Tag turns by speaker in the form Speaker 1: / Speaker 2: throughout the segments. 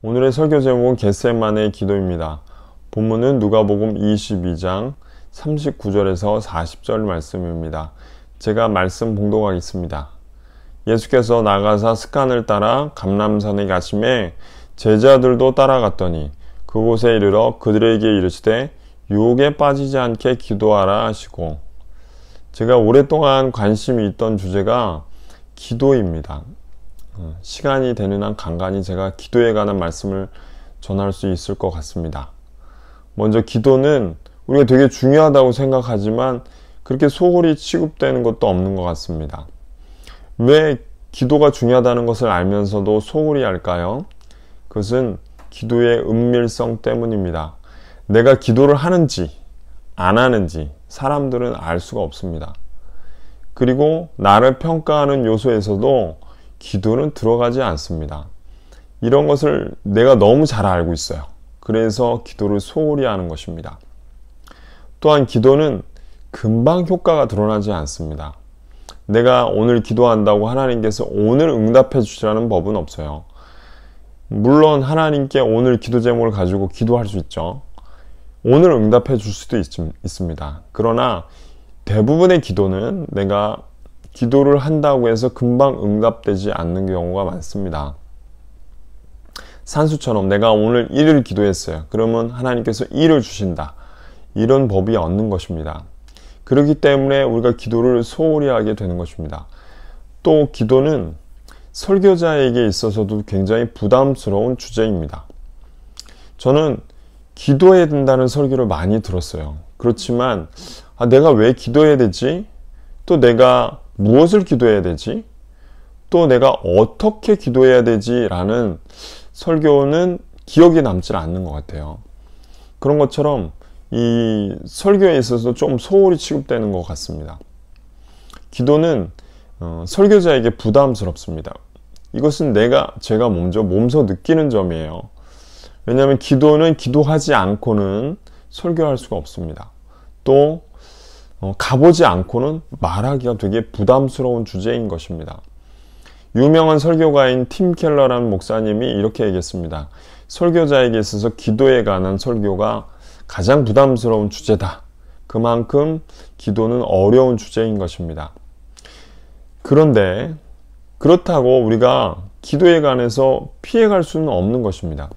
Speaker 1: 오늘의 설교 제목은 겟세마네 기도입니다. 본문은 누가복음 22장 39절에서 40절 말씀입니다. 제가 말씀 봉독하겠습니다. 예수께서 나가사 스칸을 따라 감람산에 가심에 제자들도 따라갔더니 그곳에 이르러 그들에게 이르시되 유혹에 빠지지 않게 기도하라 하시고, 제가 오랫동안 관심이 있던 주제가 기도입니다. 시간이 되는 한 간간히 제가 기도에 관한 말씀을 전할 수 있을 것 같습니다. 먼저 기도는 우리가 되게 중요하다고 생각하지만 그렇게 소홀히 취급되는 것도 없는 것 같습니다. 왜 기도가 중요하다는 것을 알면서도 소홀히 할까요? 그것은 기도의 은밀성 때문입니다. 내가 기도를 하는지 안 하는지 사람들은 알 수가 없습니다. 그리고 나를 평가하는 요소에서도 기도는 들어가지 않습니다. 이런 것을 내가 너무 잘 알고 있어요. 그래서 기도를 소홀히 하는 것입니다. 또한 기도는 금방 효과가 드러나지 않습니다. 내가 오늘 기도한다고 하나님께서 오늘 응답해 주시라는 법은 없어요. 물론 하나님께 오늘 기도 제목을 가지고 기도할 수 있죠. 오늘 응답해 줄 수도 있습니다. 그러나 대부분의 기도는 내가 기도를 한다고 해서 금방 응답되지 않는 경우가 많습니다. 산수처럼 내가 오늘 1을 기도했어요. 그러면 하나님께서 1을 주신다. 이런 법이 없는 것입니다. 그렇기 때문에 우리가 기도를 소홀히 하게 되는 것입니다. 또 기도는 설교자에게 있어서도 굉장히 부담스러운 주제입니다. 저는 기도해야 된다는 설교를 많이 들었어요. 그렇지만 내가 왜 기도해야 되지? 또 내가 무엇을 기도해야 되지? 또 내가 어떻게 기도해야 되지? 라는 설교는 기억에 남지 않는 것 같아요. 그런 것처럼 이 설교에 있어서 좀 소홀히 취급되는 것 같습니다. 기도는 설교자에게 부담스럽습니다. 이것은 제가 먼저 몸소 느끼는 점이에요. 왜냐하면 기도는 기도하지 않고는 설교할 수가 없습니다. 또 가보지 않고는 말하기가 되게 부담스러운 주제인 것입니다. 유명한 설교가인 팀 켈러라는 목사님이 이렇게 얘기했습니다. 설교자에게 있어서 기도에 관한 설교가 가장 부담스러운 주제다. 그만큼 기도는 어려운 주제인 것입니다. 그런데 그렇다고 우리가 기도에 관해서 피해갈 수는 없는 것입니다.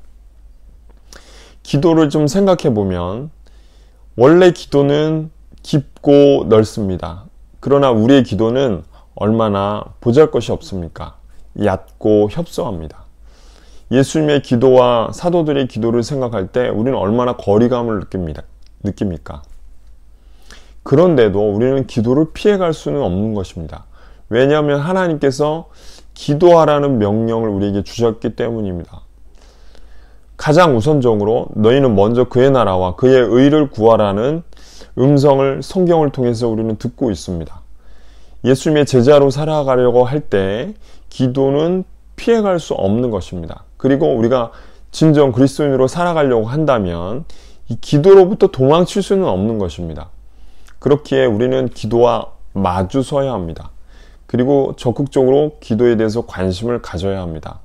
Speaker 1: 기도를 좀 생각해 보면 원래 기도는 깊고 넓습니다. 그러나 우리의 기도는 얼마나 보잘것이 없습니까? 얕고 협소합니다. 예수님의 기도와 사도들의 기도를 생각할 때 우리는 얼마나 거리감을 느낍니까? 그런데도 우리는 기도를 피해갈 수는 없는 것입니다. 왜냐하면 하나님께서 기도하라는 명령을 우리에게 주셨기 때문입니다. 가장 우선적으로 너희는 먼저 그의 나라와 그의 의를 구하라는 음성을 성경을 통해서 우리는 듣고 있습니다. 예수님의 제자로 살아가려고 할 때 기도는 피해갈 수 없는 것입니다. 그리고 우리가 진정 그리스도인으로 살아가려고 한다면 이 기도로부터 도망칠 수는 없는 것입니다. 그렇기에 우리는 기도와 마주 서야 합니다. 그리고 적극적으로 기도에 대해서 관심을 가져야 합니다.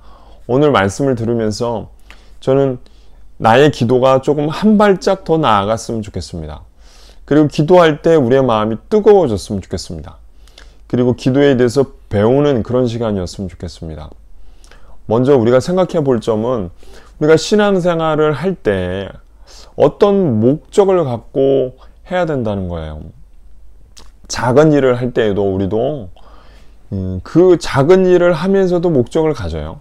Speaker 1: 오늘 말씀을 들으면서 저는 나의 기도가 조금 한 발짝 더 나아갔으면 좋겠습니다. 그리고 기도할 때 우리의 마음이 뜨거워졌으면 좋겠습니다. 그리고 기도에 대해서 배우는 그런 시간이었으면 좋겠습니다. 먼저 우리가 생각해 볼 점은 우리가 신앙생활을 할 때 어떤 목적을 갖고 해야 된다는 거예요. 작은 일을 할 때에도 우리도 그 작은 일을 하면서도 목적을 가져요.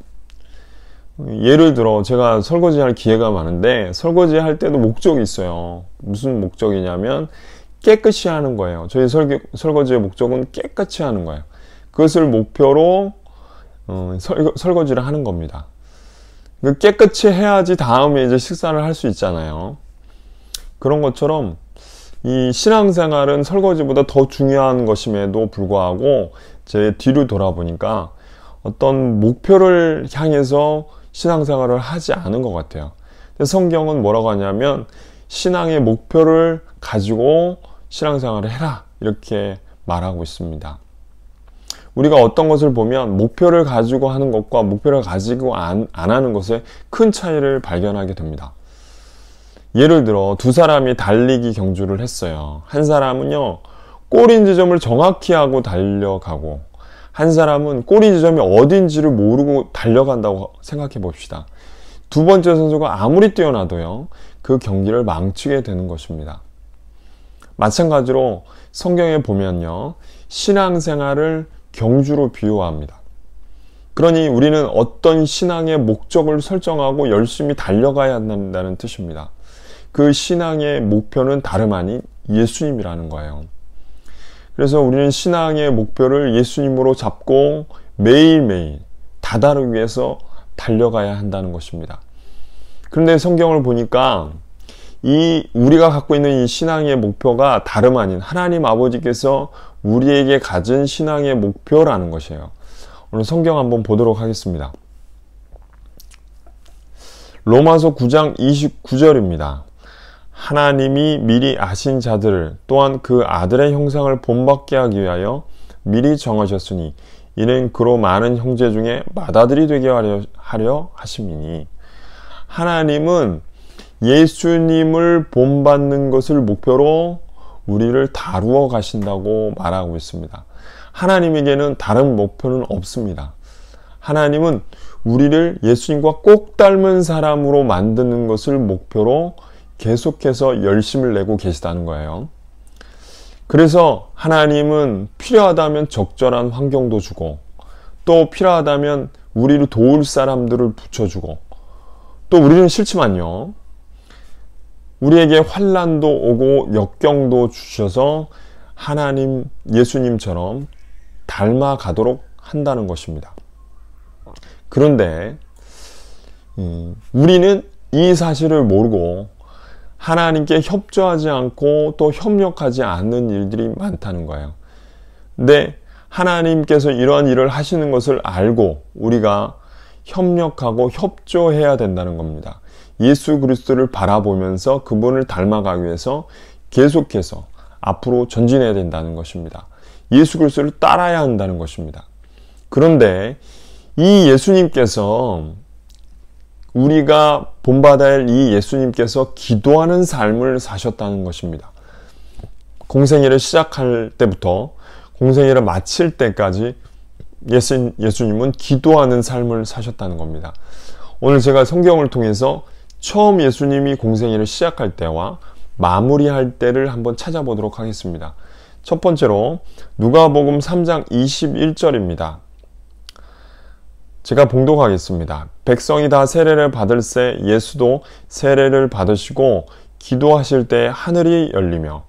Speaker 1: 예를 들어 제가 설거지 할 기회가 많은데 설거지 할 때도 목적이 있어요. 무슨 목적이냐면 깨끗이 하는 거예요. 저희 설거지의 목적은 깨끗이 하는 거예요. 그것을 목표로 설거지를 하는 겁니다. 깨끗이 해야지 다음에 이제 식사를 할 수 있잖아요. 그런 것처럼 이 신앙생활은 설거지보다 더 중요한 것임에도 불구하고 제 뒤를 돌아보니까 어떤 목표를 향해서 신앙생활을 하지 않은 것 같아요. 성경은 뭐라고 하냐면 신앙의 목표를 가지고 신앙생활을 해라 이렇게 말하고 있습니다. 우리가 어떤 것을 보면 목표를 가지고 하는 것과 목표를 가지고 안 하는 것에 큰 차이를 발견하게 됩니다. 예를 들어 두 사람이 달리기 경주를 했어요. 한 사람은요, 꼬리 지점을 정확히 하고 달려가고, 한 사람은 꼬리 지점이 어딘지를 모르고 달려간다고 생각해 봅시다. 두 번째 선수가 아무리 뛰어나도요, 그 경기를 망치게 되는 것입니다. 마찬가지로 성경에 보면요, 신앙생활을 경주로 비유합니다. 그러니 우리는 어떤 신앙의 목적을 설정하고 열심히 달려가야 한다는 뜻입니다. 그 신앙의 목표는 다름 아닌 예수님이라는 거예요. 그래서 우리는 신앙의 목표를 예수님으로 잡고 매일매일 다다르기 위해서 달려가야 한다는 것입니다. 그런데 성경을 보니까 우리가 갖고 있는 이 신앙의 목표가 다름 아닌 하나님 아버지께서 우리에게 가진 신앙의 목표라는 것이에요. 오늘 성경 한번 보도록 하겠습니다. 로마서 9장 29절입니다. 하나님이 미리 아신 자들을 또한 그 아들의 형상을 본받게 하기 위하여 미리 정하셨으니 이는 그로 많은 형제 중에 맏아들이 되게 하려 하심이니. 하나님은 예수님을 본받는 것을 목표로 우리를 다루어 가신다고 말하고 있습니다. 하나님에게는 다른 목표는 없습니다. 하나님은 우리를 예수님과 꼭 닮은 사람으로 만드는 것을 목표로 계속해서 열심을 내고 계시다는 거예요. 그래서 하나님은 필요하다면 적절한 환경도 주고, 또 필요하다면 우리를 도울 사람들을 붙여주고, 또 우리는 싫지만요, 우리에게 환난도 오고 역경도 주셔서 하나님, 예수님처럼 닮아가도록 한다는 것입니다. 그런데 우리는 이 사실을 모르고 하나님께 협조하지 않고 또 협력하지 않는 일들이 많다는 거예요. 근데 하나님께서 이러한 일을 하시는 것을 알고 우리가 협력하고 협조해야 된다는 겁니다. 예수 그리스도를 바라보면서 그분을 닮아가기 위해서 계속해서 앞으로 전진해야 된다는 것입니다. 예수 그리스도를 따라야 한다는 것입니다. 그런데 이 예수님께서, 우리가 본받아야 할 이 예수님께서 기도하는 삶을 사셨다는 것입니다. 공생애를 시작할 때부터 공생애를 마칠 때까지 예수님은 기도하는 삶을 사셨다는 겁니다. 오늘 제가 성경을 통해서 처음 예수님이 공생애를 시작할 때와 마무리할 때를 한번 찾아보도록 하겠습니다. 첫 번째로 누가복음 3장 21절입니다. 제가 봉독하겠습니다. 백성이 다 세례를 받을새 예수도 세례를 받으시고 기도하실 때 하늘이 열리며,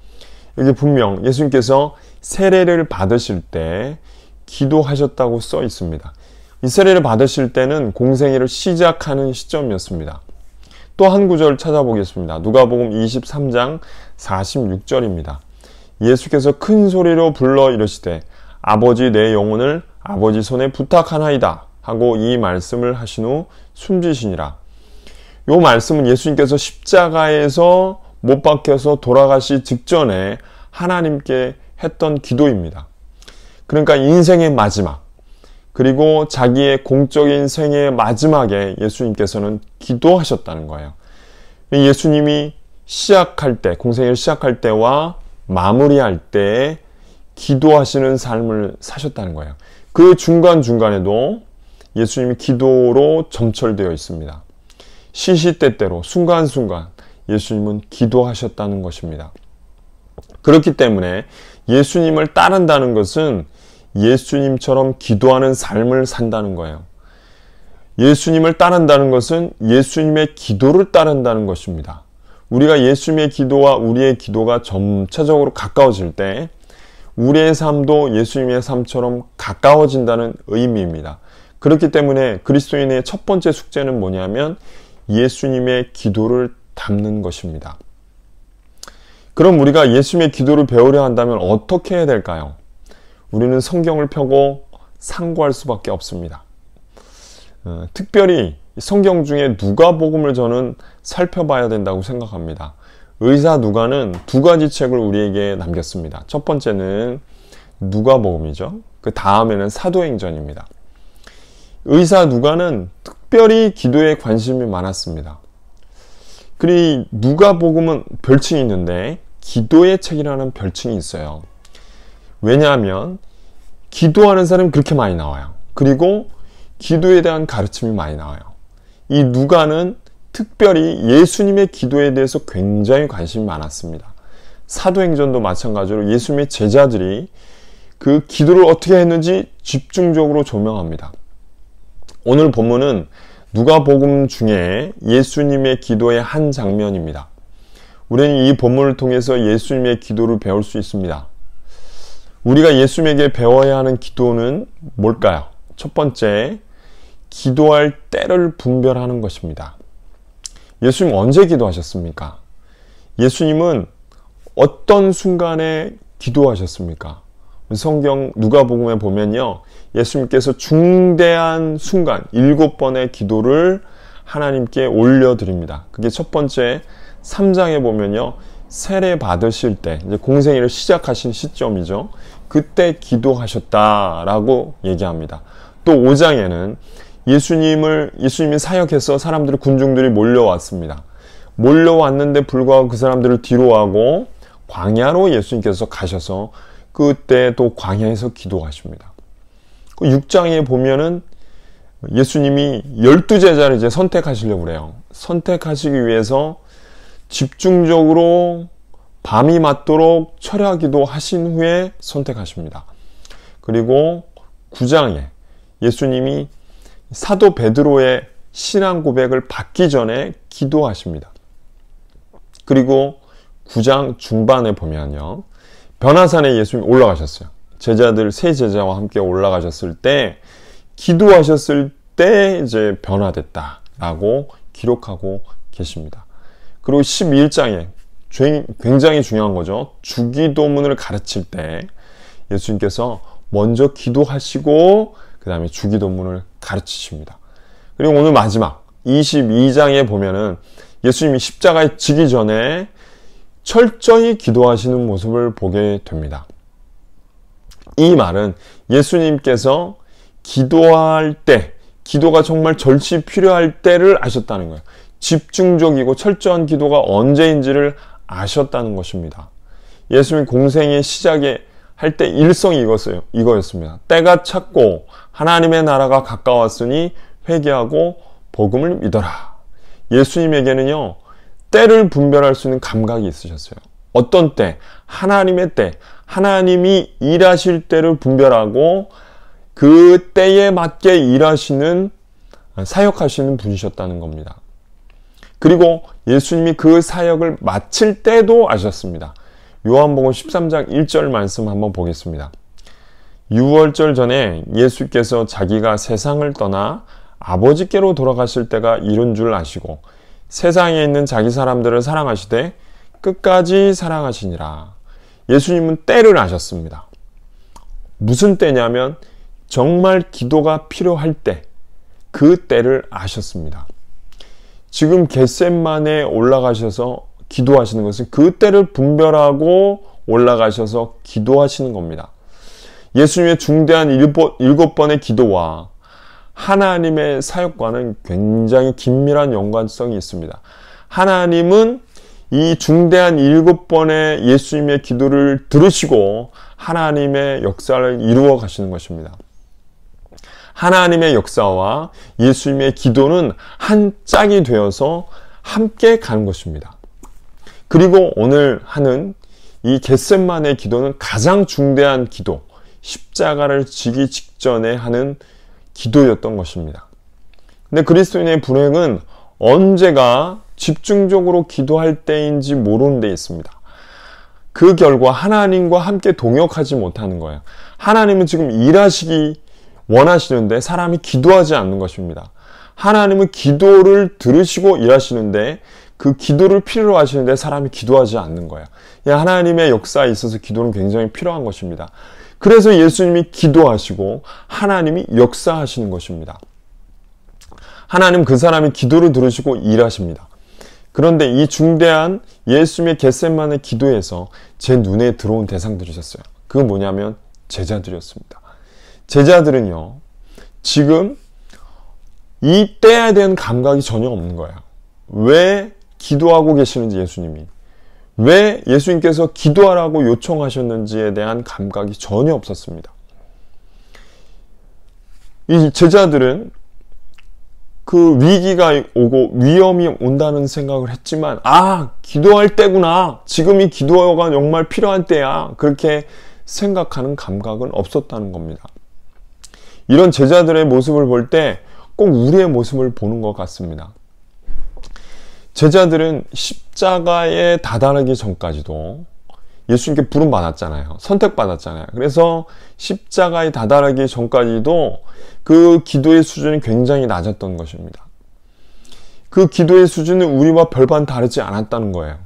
Speaker 1: 여기 분명 예수님께서 세례를 받으실 때 기도하셨다고 써 있습니다. 이 세례를 받으실 때는 공생애를 시작하는 시점이었습니다. 또 한 구절 찾아보겠습니다. 누가복음 23장 46절입니다. 예수께서 큰 소리로 불러 이르시되 아버지 내 영혼을 아버지 손에 부탁하나이다 하고 이 말씀을 하신 후 숨지시니라. 이 말씀은 예수님께서 십자가에서 못 박혀서 돌아가시 직전에 하나님께 했던 기도입니다. 그러니까 인생의 마지막, 그리고 자기의 공적인 생애의 마지막에 예수님께서는 기도하셨다는 거예요. 예수님이 시작할 때, 공생애를 시작할 때와 마무리할 때에 기도하시는 삶을 사셨다는 거예요. 그 중간중간에도 예수님이 기도로 점철되어 있습니다. 시시때때로 순간순간 예수님은 기도하셨다는 것입니다. 그렇기 때문에 예수님을 따른다는 것은 예수님처럼 기도하는 삶을 산다는 거예요. 예수님을 따른다는 것은 예수님의 기도를 따른다는 것입니다. 우리가 예수님의 기도와 우리의 기도가 점차적으로 가까워질 때 우리의 삶도 예수님의 삶처럼 가까워진다는 의미입니다. 그렇기 때문에 그리스도인의 첫 번째 숙제는 뭐냐면 예수님의 기도를 담는 것입니다. 그럼 우리가 예수님의 기도를 배우려 한다면 어떻게 해야 될까요? 우리는 성경을 펴고 상고할 수밖에 없습니다. 특별히 성경 중에 누가복음을 저는 살펴봐야 된다고 생각합니다. 의사 누가는 두 가지 책을 우리에게 남겼습니다. 첫 번째는 누가복음이죠. 그 다음에는 사도행전입니다. 의사 누가는 특별히 기도에 관심이 많았습니다. 그리고 누가복음은 별칭이 있는데 기도의 책이라는 별칭이 있어요. 왜냐하면 기도하는 사람이 그렇게 많이 나와요. 그리고 기도에 대한 가르침이 많이 나와요. 이 누가는 특별히 예수님의 기도에 대해서 굉장히 관심이 많았습니다. 사도행전도 마찬가지로 예수님의 제자들이 그 기도를 어떻게 했는지 집중적으로 조명합니다. 오늘 본문은 누가복음 중에 예수님의 기도의 한 장면입니다. 우리는 이 본문을 통해서 예수님의 기도를 배울 수 있습니다. 우리가 예수님에게 배워야 하는 기도는 뭘까요? 첫 번째, 기도할 때를 분별하는 것입니다. 예수님 언제 기도하셨습니까? 예수님은 어떤 순간에 기도하셨습니까? 성경 누가복음에 보면요, 예수님께서 중대한 순간 7번의 기도를 하나님께 올려드립니다. 그게 첫 번째 3장에 보면요, 세례 받으실 때 이제 공생애를 시작하신 시점이죠. 그때 기도하셨다라고 얘기합니다. 또 5장에는 예수님이 사역해서 사람들이 군중들이 몰려왔습니다. 몰려왔는데 불구하고 그 사람들을 뒤로하고 광야로 예수님께서 가셔서 그때 또 광야에서 기도하십니다. 6장에 보면은 예수님이 12제자를 이제 선택하시려고 그래요. 선택하시기 위해서 집중적으로 밤이 맞도록 철야기도 하신 후에 선택하십니다. 그리고 9장에 예수님이 사도 베드로의 신앙 고백을 받기 전에 기도하십니다. 그리고 9장 중반에 보면요, 변화산에 예수님이 올라가셨어요. 제자들 세 제자와 함께 올라가셨을 때 기도하셨을 때 이제 변화됐다라고 기록하고 계십니다. 그리고 12장에 굉장히 중요한 거죠. 주기도문을 가르칠 때 예수님께서 먼저 기도하시고 그 다음에 주기도문을 가르치십니다. 그리고 오늘 마지막 22장에 보면은 예수님이 십자가에 지기 전에 철저히 기도하시는 모습을 보게 됩니다. 이 말은 예수님께서 기도할 때, 기도가 정말 절시 필요할 때를 아셨다는 거예요. 집중적이고 철저한 기도가 언제인지를 아셨다는 것입니다. 예수님 공생의 시작에 할 때 일성이 이거였습니다. 때가 찼고 하나님의 나라가 가까웠으니 회개하고 복음을 믿어라. 예수님에게는요, 때를 분별할 수 있는 감각이 있으셨어요. 어떤 때? 하나님의 때. 하나님이 일하실 때를 분별하고 그 때에 맞게 일하시는, 사역하시는 분이셨다는 겁니다. 그리고 예수님이 그 사역을 마칠 때도 아셨습니다. 요한복음 13장 1절 말씀 한번 보겠습니다. 유월절 전에 예수께서 자기가 세상을 떠나 아버지께로 돌아가실 때가 이른 줄 아시고 세상에 있는 자기 사람들을 사랑하시되 끝까지 사랑하시니라. 예수님은 때를 아셨습니다. 무슨 때냐면 정말 기도가 필요할 때, 그 때를 아셨습니다. 지금 겟셋만에 올라가셔서 기도하시는 것은 그 때를 분별하고 올라가셔서 기도하시는 겁니다. 예수님의 중대한 7번의 기도와 하나님의 사역과는 굉장히 긴밀한 연관성이 있습니다. 하나님은 이 중대한 7번의 예수님의 기도를 들으시고 하나님의 역사를 이루어 가시는 것입니다. 하나님의 역사와 예수님의 기도는 한 짝이 되어서 함께 가는 것입니다. 그리고 오늘 하는 이 겟셋만의 기도는 가장 중대한 기도, 십자가를 지기 직전에 하는 기도였던 것입니다. 근데 그리스도인의 불행은 언제가 집중적으로 기도할 때인지 모르는 데 있습니다. 그 결과 하나님과 함께 동역하지 못하는 거예요. 하나님은 지금 일하시기 원하시는데 사람이 기도하지 않는 것입니다. 하나님은 기도를 들으시고 일하시는데 그 기도를 필요로 하시는데 사람이 기도하지 않는 거예요. 하나님의 역사에 있어서 기도는 굉장히 필요한 것입니다. 그래서 예수님이 기도하시고 하나님이 역사하시는 것입니다. 하나님 그 사람이 기도를 들으시고 일하십니다. 그런데 이 중대한 예수님의 겟셋만의 기도에서 제 눈에 들어온 대상들이셨어요. 그건 뭐냐면 제자들이었습니다. 제자들은요, 지금 이 때에 대한 감각이 전혀 없는 거예요. 왜 기도하고 계시는지 예수님이, 왜 예수님께서 기도하라고 요청하셨는지에 대한 감각이 전혀 없었습니다. 이 제자들은 그 위기가 오고 위험이 온다는 생각을 했지만, 기도할 때구나, 지금이 기도가 정말 필요한 때야, 그렇게 생각하는 감각은 없었다는 겁니다. 이런 제자들의 모습을 볼 때 꼭 우리의 모습을 보는 것 같습니다. 제자들은 십자가에 다다르기 전까지도 예수님께 부름받았잖아요. 선택받았잖아요. 그래서 십자가에 다다르기 전까지도 그 기도의 수준이 굉장히 낮았던 것입니다. 그 기도의 수준은 우리와 별반 다르지 않았다는 거예요.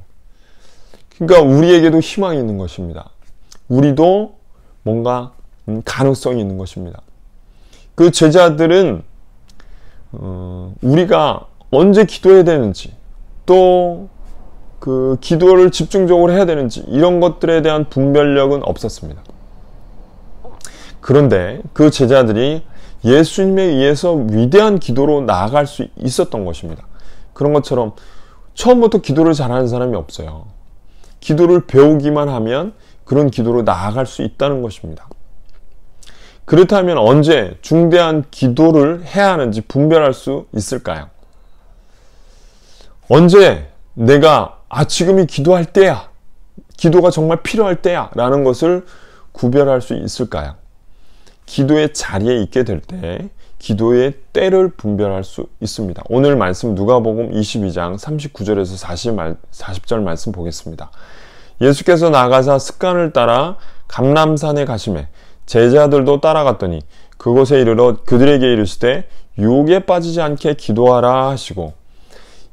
Speaker 1: 그러니까 우리에게도 희망이 있는 것입니다. 우리도 뭔가 가능성이 있는 것입니다. 그 제자들은 우리가 언제 기도해야 되는지, 또 그 기도를 집중적으로 해야 되는지, 이런 것들에 대한 분별력은 없었습니다. 그런데 그 제자들이 예수님에 의해서 위대한 기도로 나아갈 수 있었던 것입니다. 그런 것처럼 처음부터 기도를 잘하는 사람이 없어요. 기도를 배우기만 하면 그런 기도로 나아갈 수 있다는 것입니다. 그렇다면 언제 중대한 기도를 해야 하는지 분별할 수 있을까요? 언제 내가 지금이 기도할 때야, 기도가 정말 필요할 때야 라는 것을 구별할 수 있을까요? 기도의 자리에 있게 될 때 기도의 때를 분별할 수 있습니다. 오늘 말씀 누가복음 22장 39절에서 40절 말씀 보겠습니다. 예수께서 나가사 습관을 따라 감람산에 가시매 제자들도 따라갔더니 그곳에 이르러 그들에게 이르시되 유혹에 빠지지 않게 기도하라 하시고,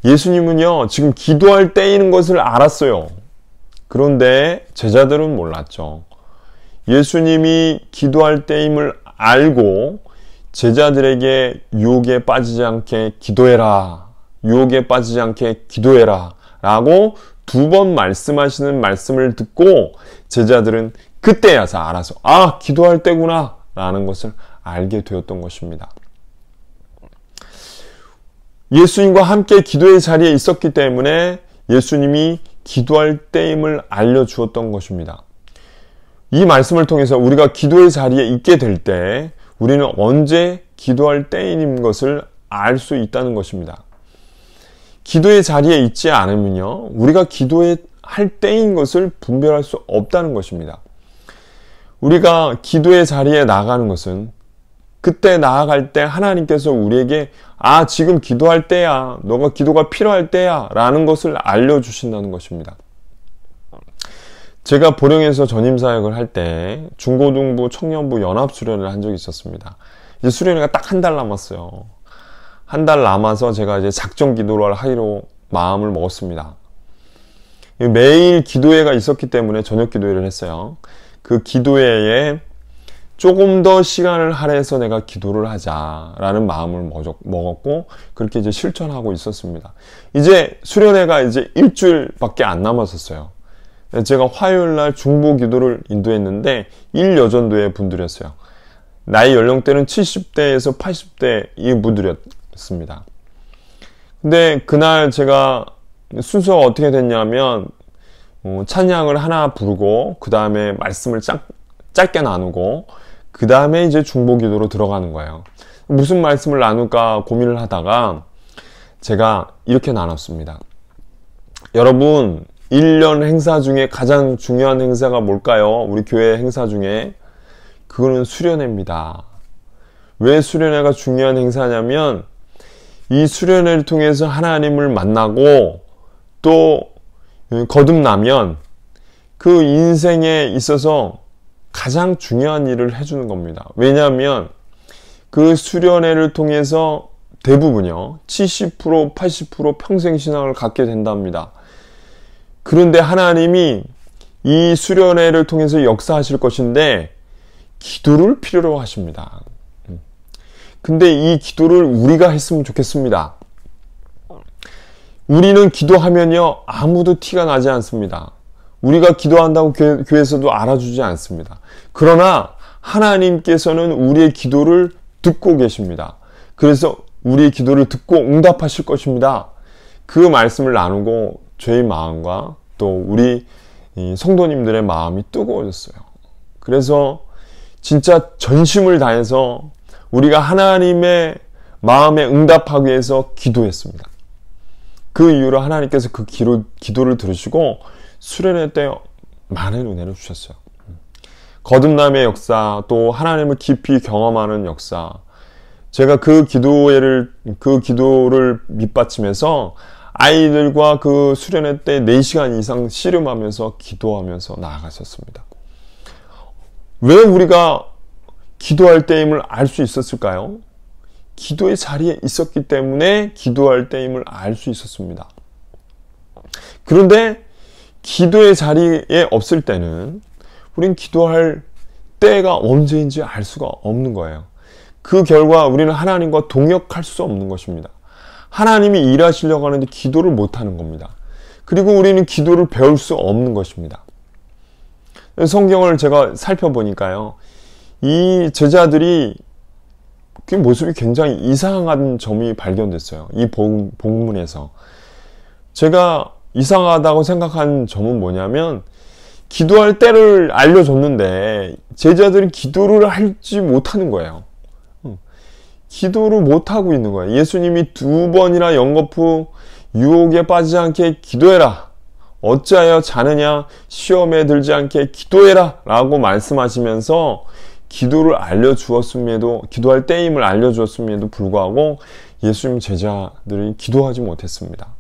Speaker 1: 예수님은요 지금 기도할 때인 것을 알았어요. 그런데 제자들은 몰랐죠. 예수님이 기도할 때임을 알고 제자들에게 유혹에 빠지지 않게 기도해라, 유혹에 빠지지 않게 기도해라 라고 2번 말씀하시는 말씀을 듣고 제자들은 그때야서 알아서 기도할 때구나 라는 것을 알게 되었던 것입니다. 예수님과 함께 기도의 자리에 있었기 때문에 예수님이 기도할 때임을 알려주었던 것입니다. 이 말씀을 통해서 우리가 기도의 자리에 있게 될 때 우리는 언제 기도할 때인 것을 알 수 있다는 것입니다. 기도의 자리에 있지 않으면요, 우리가 기도할 때인 것을 분별할 수 없다는 것입니다. 우리가 기도의 자리에 나가는 것은 그때 나아갈 때 하나님께서 우리에게 지금 기도할 때야, 너가 기도가 필요할 때야 라는 것을 알려주신다는 것입니다. 제가 보령에서 전임사역을 할 때 중고등부 청년부 연합수련을 한 적이 있었습니다. 이제 수련회가 딱 한 달 남았어요. 한 달 남아서 제가 이제 작정 기도를 하기로 마음을 먹었습니다. 매일 기도회가 있었기 때문에 저녁 기도회를 했어요. 그 기도회에 조금 더 시간을 할애해서 내가 기도를 하자라는 마음을 먹었고, 그렇게 이제 실천하고 있었습니다. 이제 수련회가 이제 일주일밖에 안 남았었어요. 제가 화요일날 중보 기도를 인도했는데 1여전도의 분들이었어요. 나이 연령대는 70대에서 80대 이 분들이었습니다. 근데 그날 제가 순서가 어떻게 됐냐면 찬양을 하나 부르고 그 다음에 말씀을 짧게 나누고 그 다음에 이제 중보 기도로 들어가는 거예요. 무슨 말씀을 나눌까 고민을 하다가 제가 이렇게 나눴습니다. 여러분, 1년 행사 중에 가장 중요한 행사가 뭘까요? 우리 교회 행사 중에 그거는 수련회입니다. 왜 수련회가 중요한 행사냐면 이 수련회를 통해서 하나님을 만나고 또 거듭나면 그 인생에 있어서 가장 중요한 일을 해주는 겁니다. 왜냐하면 그 수련회를 통해서 대부분요 70% 80% 평생 신앙을 갖게 된답니다. 그런데 하나님이 이 수련회를 통해서 역사하실 것인데 기도를 필요로 하십니다. 근데 이 기도를 우리가 했으면 좋겠습니다. 우리는 기도하면요 아무도 티가 나지 않습니다. 우리가 기도한다고 교회에서도 알아주지 않습니다. 그러나 하나님께서는 우리의 기도를 듣고 계십니다. 그래서 우리의 기도를 듣고 응답하실 것입니다. 그 말씀을 나누고 저의 마음과 또 우리 성도님들의 마음이 뜨거워졌어요. 그래서 진짜 전심을 다해서 우리가 하나님의 마음에 응답하기 위해서 기도했습니다. 그 이후로 하나님께서 그 기도를 들으시고 수련회 때 많은 은혜를 주셨어요. 거듭남의 역사, 또 하나님을 깊이 경험하는 역사. 제가 그 기도를 밑받침해서 아이들과 그 수련회 때 4시간 이상 씨름하면서 기도하면서 나아갔었습니다. 왜 우리가 기도할 때임을 알 수 있었을까요? 기도의 자리에 있었기 때문에 기도할 때임을 알 수 있었습니다. 그런데 기도의 자리에 없을 때는 우린 기도할 때가 언제인지 알 수가 없는 거예요. 그 결과 우리는 하나님과 동역할 수 없는 것입니다. 하나님이 일하시려고 하는데 기도를 못하는 겁니다. 그리고 우리는 기도를 배울 수 없는 것입니다. 성경을 제가 살펴보니까요, 이 제자들이 그 모습이 굉장히 이상한 점이 발견됐어요. 이 본문에서. 제가 이상하다고 생각한 점은 뭐냐면, 기도할 때를 알려줬는데 제자들은 기도를 하지 못하는 거예요. 기도를 못하고 있는 거예요. 예수님이 2번이나 연거푸 유혹에 빠지지 않게 기도해라. 어찌하여 자느냐? 시험에 들지 않게 기도해라. 라고 말씀하시면서 기도를 기도할 때임을 알려주었음에도 불구하고 예수님 제자들이 기도하지 못했습니다.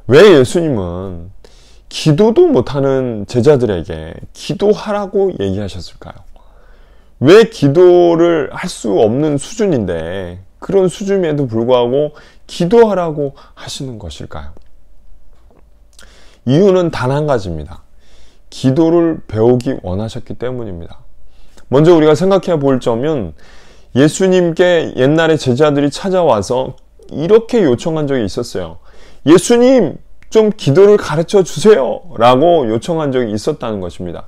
Speaker 1: 왜 예수님은 기도도 못하는 제자들에게 기도하라고 얘기하셨을까요? 왜 기도를 할 수 없는 수준인데 그런 수준에도 불구하고 기도하라고 하시는 것일까요? 이유는 단 한 가지입니다. 기도를 배우기 원하셨기 때문입니다. 먼저 우리가 생각해 볼 점은 예수님께 옛날에 제자들이 찾아와서 이렇게 요청한 적이 있었어요. 예수님, 좀 기도를 가르쳐 주세요 라고 요청한 적이 있었다는 것입니다.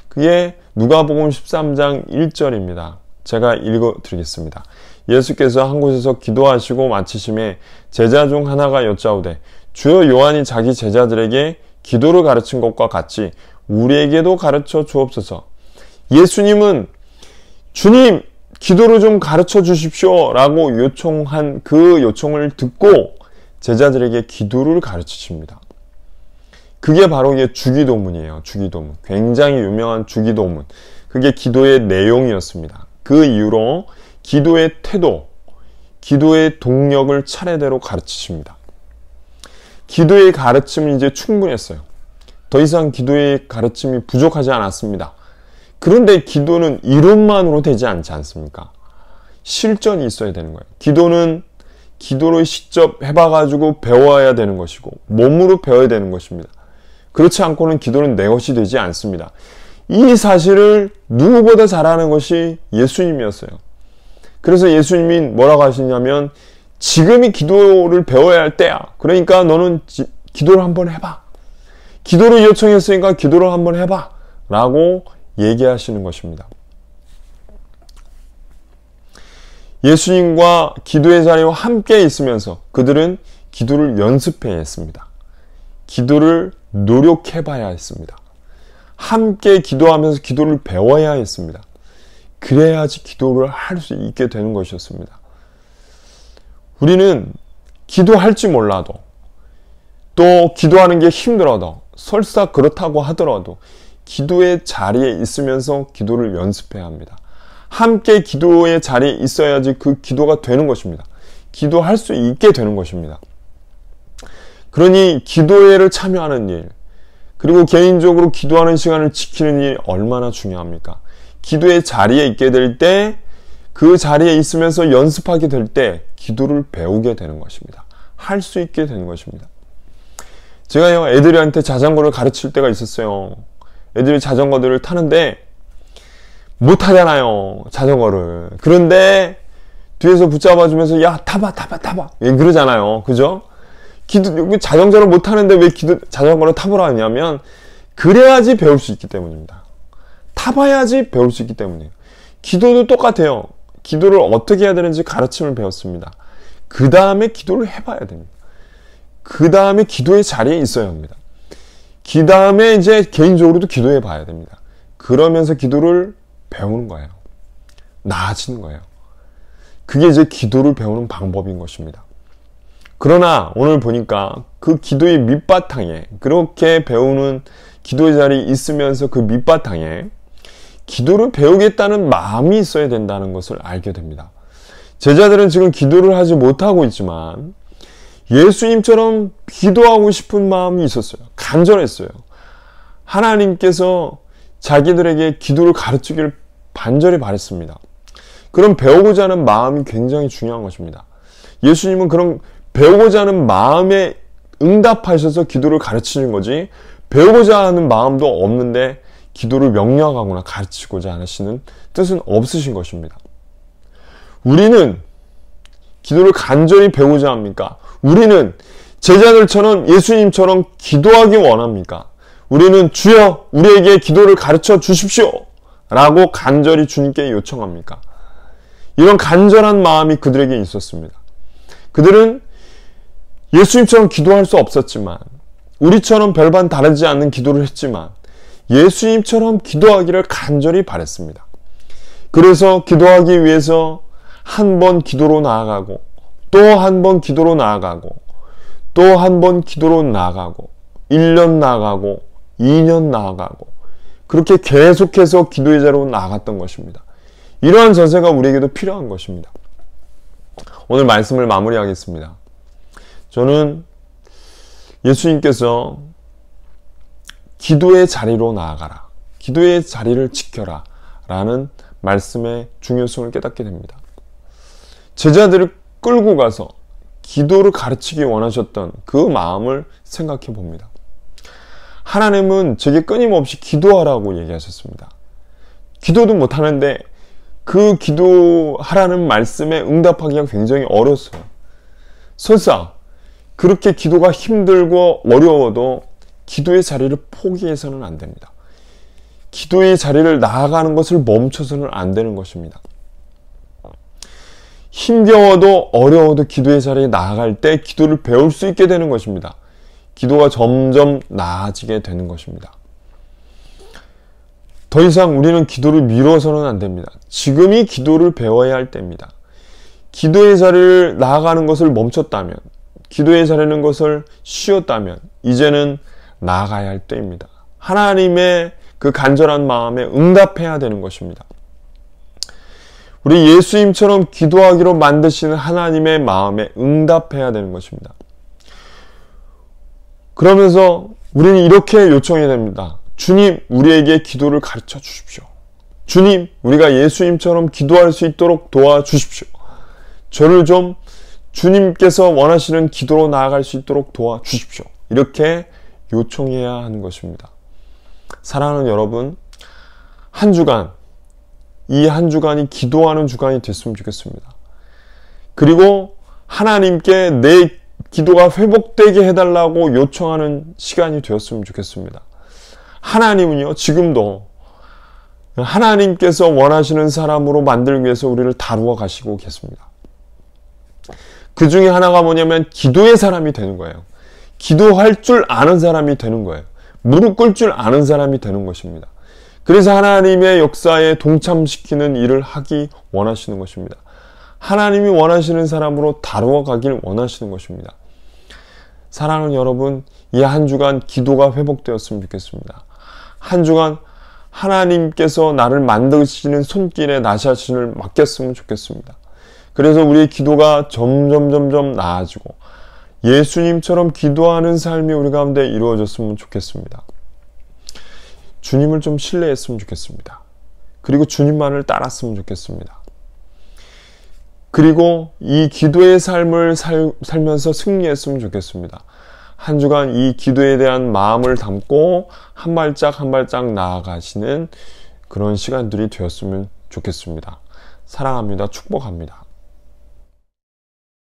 Speaker 1: 그게 누가복음 13장 1절입니다. 제가 읽어 드리겠습니다. 예수께서 한 곳에서 기도하시고 마치심에 제자 중 하나가 여짜오되 주여, 요한이 자기 제자들에게 기도를 가르친 것과 같이 우리에게도 가르쳐 주옵소서. 예수님은 주님, 기도를 좀 가르쳐 주십시오 라고 요청한 그 요청을 듣고 제자들에게 기도를 가르치십니다. 그게 바로 이게 주기도문이에요. 주기도문. 굉장히 유명한 주기도문. 그게 기도의 내용이었습니다. 그 이후로 기도의 태도, 기도의 동력을 차례대로 가르치십니다. 기도의 가르침은 이제 충분했어요. 더 이상 기도의 가르침이 부족하지 않았습니다. 그런데 기도는 이론만으로 되지 않지 않습니까? 실전이 있어야 되는 거예요. 기도는 기도를 직접 해봐가지고 배워야 되는 것이고 몸으로 배워야 되는 것입니다. 그렇지 않고는 기도는 내 것이 되지 않습니다. 이 사실을 누구보다 잘하는 것이 예수님이었어요. 그래서 예수님이 뭐라고 하시냐면 지금이 기도를 배워야 할 때야. 그러니까 너는 기도를 한번 해봐. 기도를 요청했으니까 기도를 한번 해봐 라고 얘기하시는 것입니다. 예수님과 기도의 자리와 함께 있으면서 그들은 기도를 연습해야 했습니다. 기도를 노력해 봐야 했습니다. 함께 기도하면서 기도를 배워야 했습니다. 그래야지 기도를 할 수 있게 되는 것이었습니다. 우리는 기도할지 몰라도 또 기도하는 게 힘들어도 설사 그렇다고 하더라도 기도의 자리에 있으면서 기도를 연습해야 합니다. 함께 기도의 자리에 있어야지 그 기도가 되는 것입니다. 기도할 수 있게 되는 것입니다. 그러니 기도회를 참여하는 일, 그리고 개인적으로 기도하는 시간을 지키는 일이 얼마나 중요합니까? 기도의 자리에 있게 될 때, 그 자리에 있으면서 연습하게 될 때 기도를 배우게 되는 것입니다. 할 수 있게 되는 것입니다. 제가 애들한테 자전거를 가르칠 때가 있었어요. 애들이 자전거들을 타는데 못 타잖아요, 자전거를. 그런데 뒤에서 붙잡아주면서 야, 타봐. 왜 그러잖아요. 그죠? 자전거를 못 타는데 왜 자전거를 타보라 하냐면 그래야지 배울 수 있기 때문입니다. 타봐야지 배울 수 있기 때문이에요. 기도도 똑같아요. 기도를 어떻게 해야 되는지 가르침을 배웠습니다. 그 다음에 기도를 해봐야 됩니다. 그 다음에 기도의 자리에 있어야 합니다. 그 다음에 이제 개인적으로도 기도해 봐야 됩니다. 그러면서 기도를 배우는 거예요. 나아지는 거예요. 그게 이제 기도를 배우는 방법인 것입니다. 그러나 오늘 보니까 그 기도의 밑바탕에, 그렇게 배우는 기도의 자리에 있으면서 그 밑바탕에 기도를 배우겠다는 마음이 있어야 된다는 것을 알게 됩니다. 제자들은 지금 기도를 하지 못하고 있지만 예수님처럼 기도하고 싶은 마음이 있었어요. 간절했어요. 하나님께서 자기들에게 기도를 가르치기를 간절히 바랬습니다. 그런 배우고자 하는 마음이 굉장히 중요한 것입니다. 예수님은 그런 배우고자 하는 마음에 응답하셔서 기도를 가르치는 거지, 배우고자 하는 마음도 없는데 기도를 명령하거나 가르치고자 하시는 뜻은 없으신 것입니다. 우리는 기도를 간절히 배우자 합니까? 우리는 제자들처럼 예수님처럼 기도하기 원합니까? 우리는 주여 우리에게 기도를 가르쳐 주십시오 라고 간절히 주님께 요청합니까? 이런 간절한 마음이 그들에게 있었습니다. 그들은 예수님처럼 기도할 수 없었지만, 우리처럼 별반 다르지 않는 기도를 했지만 예수님처럼 기도하기를 간절히 바랬습니다. 그래서 기도하기 위해서 한 번 기도로 나아가고 또 한 번 기도로 나아가고 또 한 번 기도로 나아가고 1년 나아가고 2년 나아가고 그렇게 계속해서 기도의 자리로 나아갔던 것입니다. 이러한 전세가 우리에게도 필요한 것입니다. 오늘 말씀을 마무리하겠습니다. 저는 예수님께서 기도의 자리로 나아가라, 기도의 자리를 지켜라 라는 말씀의 중요성을 깨닫게 됩니다. 제자들을 끌고 가서 기도를 가르치기 원하셨던 그 마음을 생각해 봅니다. 하나님은 제게 끊임없이 기도하라고 얘기하셨습니다. 기도도 못하는데 그 기도하라는 말씀에 응답하기가 굉장히 어려웠어요. 설사 그렇게 기도가 힘들고 어려워도 기도의 자리를 포기해서는 안 됩니다. 기도의 자리를 나아가는 것을 멈춰서는 안 되는 것입니다. 힘겨워도 어려워도 기도의 자리에 나아갈 때 기도를 배울 수 있게 되는 것입니다. 기도가 점점 나아지게 되는 것입니다. 더 이상 우리는 기도를 미뤄서는 안 됩니다. 지금이 기도를 배워야 할 때입니다. 기도의 자리를 나아가는 것을 멈췄다면, 기도의 자리는 것을 쉬었다면 이제는 나아가야 할 때입니다. 하나님의 그 간절한 마음에 응답해야 되는 것입니다. 우리 예수님처럼 기도하기로 만드시는 하나님의 마음에 응답해야 되는 것입니다. 그러면서 우리는 이렇게 요청해야 됩니다. 주님, 우리에게 기도를 가르쳐 주십시오. 주님, 우리가 예수님처럼 기도할 수 있도록 도와주십시오. 저를 좀 주님께서 원하시는 기도로 나아갈 수 있도록 도와주십시오. 이렇게 요청해야 하는 것입니다. 사랑하는 여러분, 이 한 주간이 기도하는 주간이 됐으면 좋겠습니다. 그리고 하나님께 내 기도가 회복되게 해달라고 요청하는 시간이 되었으면 좋겠습니다. 하나님은요, 지금도 하나님께서 원하시는 사람으로 만들기 위해서 우리를 다루어 가시고 계십니다. 그 중에 하나가 뭐냐면 기도의 사람이 되는 거예요. 기도할 줄 아는 사람이 되는 거예요. 무릎 꿇을 줄 아는 사람이 되는 것입니다. 그래서 하나님의 역사에 동참시키는 일을 하기 원하시는 것입니다. 하나님이 원하시는 사람으로 다루어 가길 원하시는 것입니다. 사랑하는 여러분, 이 한 주간 기도가 회복되었으면 좋겠습니다. 한 주간 하나님께서 나를 만드시는 손길에 나 자신을 맡겼으면 좋겠습니다. 그래서 우리의 기도가 점점 나아지고 예수님처럼 기도하는 삶이 우리 가운데 이루어졌으면 좋겠습니다. 주님을 좀 신뢰했으면 좋겠습니다. 그리고 주님만을 따랐으면 좋겠습니다. 그리고 이 기도의 삶을 살면서 승리했으면 좋겠습니다. 한 주간 이 기도에 대한 마음을 담고 한 발짝 한 발짝 나아가시는 그런 시간들이 되었으면 좋겠습니다. 사랑합니다. 축복합니다.